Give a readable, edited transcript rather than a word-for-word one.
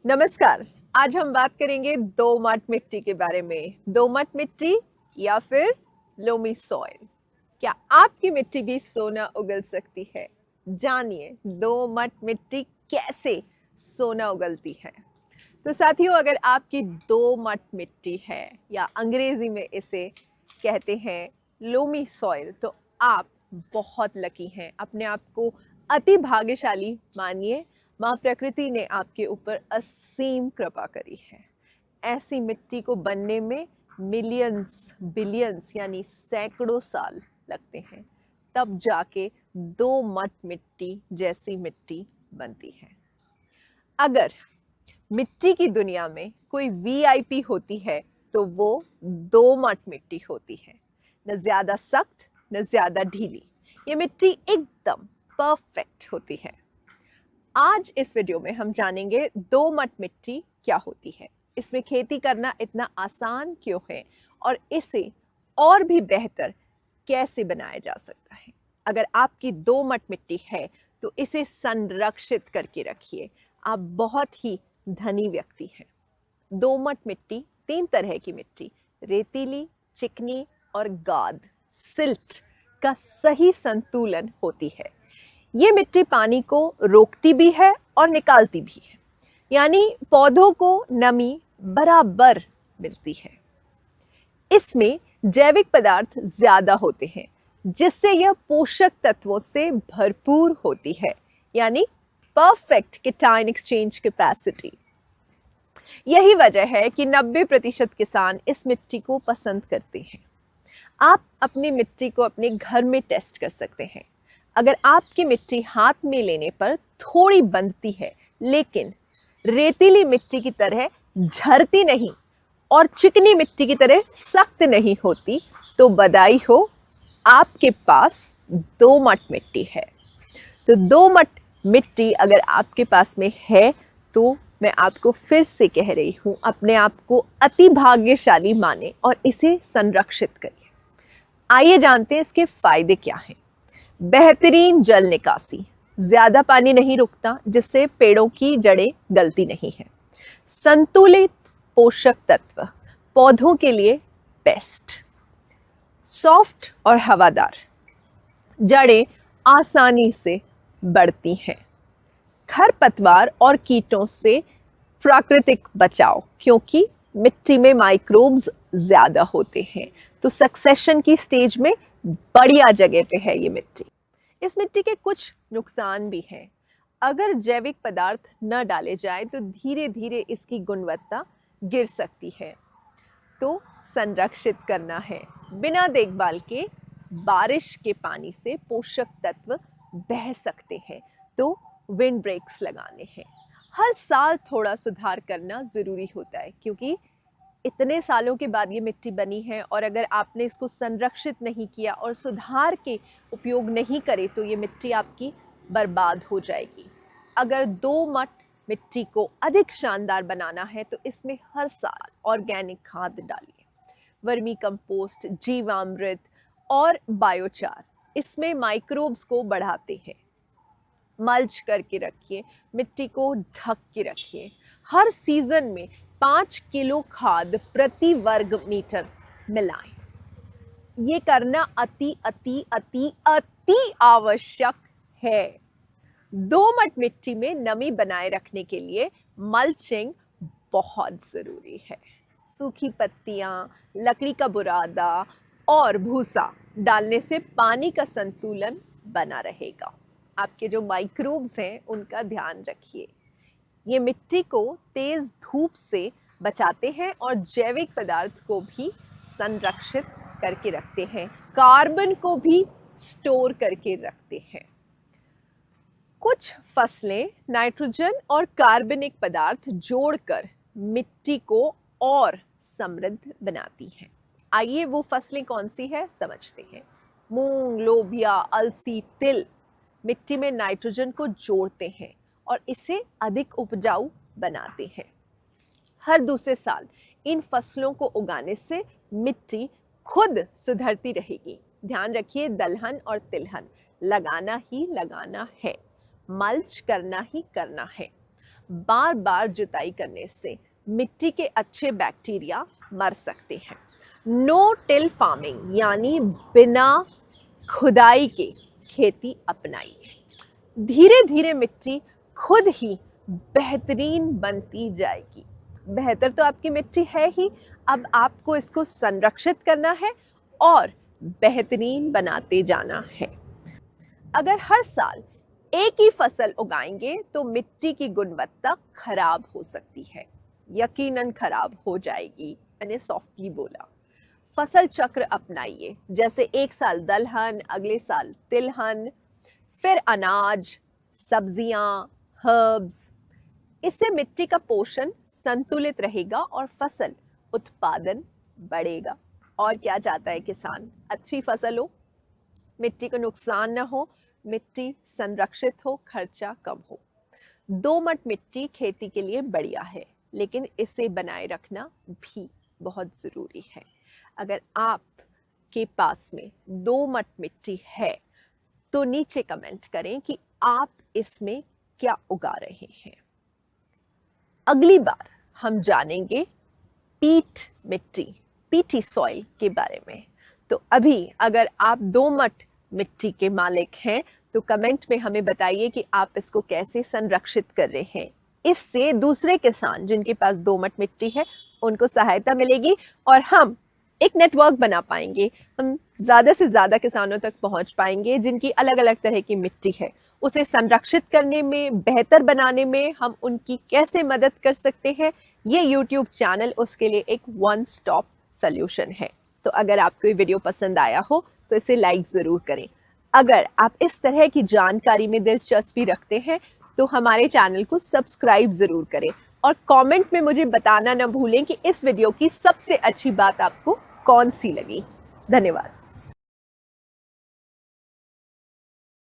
नमस्कार। आज हम बात करेंगे दोमट मिट्टी के बारे में। दोमट मिट्टी या फिर लोमी सॉइल। क्या आपकी मिट्टी भी सोना उगल सकती है? जानिए दोमट मिट्टी कैसे सोना उगलती है। तो साथियों, अगर आपकी दोमट मिट्टी है या अंग्रेजी में इसे कहते हैं लोमी सॉइल, तो आप बहुत लकी हैं। अपने आप को अति भाग्यशाली मानिए। माँ प्रकृति ने आपके ऊपर असीम कृपा करी है। ऐसी मिट्टी को बनने में मिलियंस बिलियंस यानी सैकड़ों साल लगते हैं, तब जाके दोमट मिट्टी जैसी मिट्टी बनती है। अगर मिट्टी की दुनिया में कोई वीआईपी होती है तो वो दोमट मिट्टी होती है। न ज्यादा सख्त न ज्यादा ढीली, ये मिट्टी एकदम परफेक्ट होती है। आज इस वीडियो में हम जानेंगे दोमट मिट्टी क्या होती है, इसमें खेती करना इतना आसान क्यों है और इसे और भी बेहतर कैसे बनाया जा सकता है। अगर आपकी दोमट मिट्टी है तो इसे संरक्षित करके रखिए, आप बहुत ही धनी व्यक्ति हैं। दोमट मिट्टी 3 तरह की मिट्टी, रेतीली, चिकनी और गाद सिल्ट का सही संतुलन होती है। ये मिट्टी पानी को रोकती भी है और निकालती भी है, यानी पौधों को नमी बराबर मिलती है। इसमें जैविक पदार्थ ज्यादा होते हैं, जिससे यह पोषक तत्वों से भरपूर होती है, यानी परफेक्ट केटायन एक्सचेंज कैपेसिटी। यही वजह है कि 90% किसान इस मिट्टी को पसंद करते हैं। आप अपनी मिट्टी को अपने घर में टेस्ट कर सकते हैं। अगर आपकी मिट्टी हाथ में लेने पर थोड़ी बंधती है, लेकिन रेतीली मिट्टी की तरह झरती नहीं और चिकनी मिट्टी की तरह सख्त नहीं होती, तो बधाई हो, आपके पास दोमट मिट्टी है। तो दोमट मिट्टी अगर आपके पास में है तो मैं आपको फिर से कह रही हूं, अपने आप को अति भाग्यशाली माने और इसे संरक्षित करिए। आइए जानते हैं इसके फायदे क्या हैं। बेहतरीन जल निकासी, ज्यादा पानी नहीं रुकता, जिससे पेड़ों की जड़ें गलती नहीं है। संतुलित पोषक तत्व, पौधों के लिए बेस्ट। सॉफ्ट और हवादार, जड़ें आसानी से बढ़ती हैं। खरपतवार और कीटों से प्राकृतिक बचाव, क्योंकि मिट्टी में माइक्रोब्स ज्यादा होते हैं, तो सक्सेशन की स्टेज में बढ़िया जगह पे है ये मिट्टी। इस मिट्टी के कुछ नुकसान भी हैं। अगर जैविक पदार्थ न डाले जाए तो धीरे धीरे इसकी गुणवत्ता गिर सकती है, तो संरक्षित करना है। बिना देखभाल के बारिश के पानी से पोषक तत्व बह सकते हैं, तो विंड ब्रेक्स लगाने हैं। हर साल थोड़ा सुधार करना जरूरी होता है, क्योंकि इतने सालों के बाद ये मिट्टी बनी है और अगर आपने इसको संरक्षित नहीं किया और सुधार के उपयोग नहीं करे तो ये मिट्टी आपकी बर्बाद हो जाएगी। अगर दोमट मिट्टी को अधिक शानदार बनाना है तो इसमें हर साल ऑर्गेनिक खाद डालिए। वर्मी कंपोस्ट, जीवामृत और बायोचार इसमें माइक्रोब्स को बढ़ाते हैं। मल्च करके रखिए, मिट्टी को ढक के रखिए। हर सीजन में 5 किलो खाद प्रति वर्ग मीटर मिलाएं। ये करना अति अति अति अति आवश्यक है। दोमट मिट्टी में नमी बनाए रखने के लिए मल्चिंग बहुत जरूरी है। सूखी पत्तियां, लकड़ी का बुरादा और भूसा डालने से पानी का संतुलन बना रहेगा। आपके जो माइक्रोब्स हैं उनका ध्यान रखिए। ये मिट्टी को तेज धूप से बचाते हैं और जैविक पदार्थ को भी संरक्षित करके रखते हैं, कार्बन को भी स्टोर करके रखते हैं। कुछ फसलें नाइट्रोजन और कार्बनिक पदार्थ जोड़कर मिट्टी को और समृद्ध बनाती हैं। आइए वो फसलें कौन सी है समझते हैं। मूंग, लोबिया, अलसी, तिल मिट्टी में नाइट्रोजन को जोड़ते हैं और इसे अधिक उपजाऊ बनाते हैं। हर दूसरे साल इन फसलों को उगाने से मिट्टी खुद सुधरती रहेगी। ध्यान रखिए, दलहन और तिलहन लगाना ही लगाना है, मल्च करना ही करना है। बार बार जुताई करने से मिट्टी के अच्छे बैक्टीरिया मर सकते हैं। नो टिल फार्मिंग यानी बिना खुदाई के खेती अपनाइए। धीरे धीरे मिट्टी खुद ही बेहतरीन बनती जाएगी। बेहतर तो आपकी मिट्टी है ही, अब आपको इसको संरक्षित करना है और बेहतरीन बनाते जाना है। अगर हर साल एक ही फसल उगाएंगे तो मिट्टी की गुणवत्ता खराब हो सकती है, यकीनन खराब हो जाएगी। मैंने सॉफ्टली बोला। फसल चक्र अपनाइए, जैसे एक साल दलहन, अगले साल तिलहन, फिर अनाज, सब्जियां, हर्ब्स। इससे मिट्टी का पोषण संतुलित रहेगा और फसल उत्पादन बढ़ेगा। और क्या चाहता है किसान? अच्छी फसल हो, मिट्टी को नुकसान ना हो, मिट्टी संरक्षित हो, खर्चा कम हो। दोमट मिट्टी खेती के लिए बढ़िया है, लेकिन इसे बनाए रखना भी बहुत जरूरी है। अगर आपके पास में दोमट मिट्टी है तो नीचे कमेंट करें कि आप इसमें क्या उगा रहे हैं। अगली बार हम जानेंगे पीट मिट्टी, पीटी सॉइल के बारे में। तो अभी अगर आप दोमट मिट्टी के मालिक हैं तो कमेंट में हमें बताइए कि आप इसको कैसे संरक्षित कर रहे हैं। इससे दूसरे किसान जिनके पास दोमट मिट्टी है उनको सहायता मिलेगी और हम एक नेटवर्क बना पाएंगे। हम ज़्यादा से ज़्यादा किसानों तक पहुंच पाएंगे जिनकी अलग अलग तरह की मिट्टी है। उसे संरक्षित करने में, बेहतर बनाने में हम उनकी कैसे मदद कर सकते हैं, ये YouTube चैनल उसके लिए एक वन स्टॉप सॉल्यूशन है। तो अगर आपको ये वीडियो पसंद आया हो तो इसे लाइक ज़रूर करें। अगर आप इस तरह की जानकारी में दिलचस्पी रखते हैं तो हमारे चैनल को सब्सक्राइब ज़रूर करें और कमेंट में मुझे बताना न भूलें कि इस वीडियो की सबसे अच्छी बात आपको कौन सी लगी। धन्यवाद।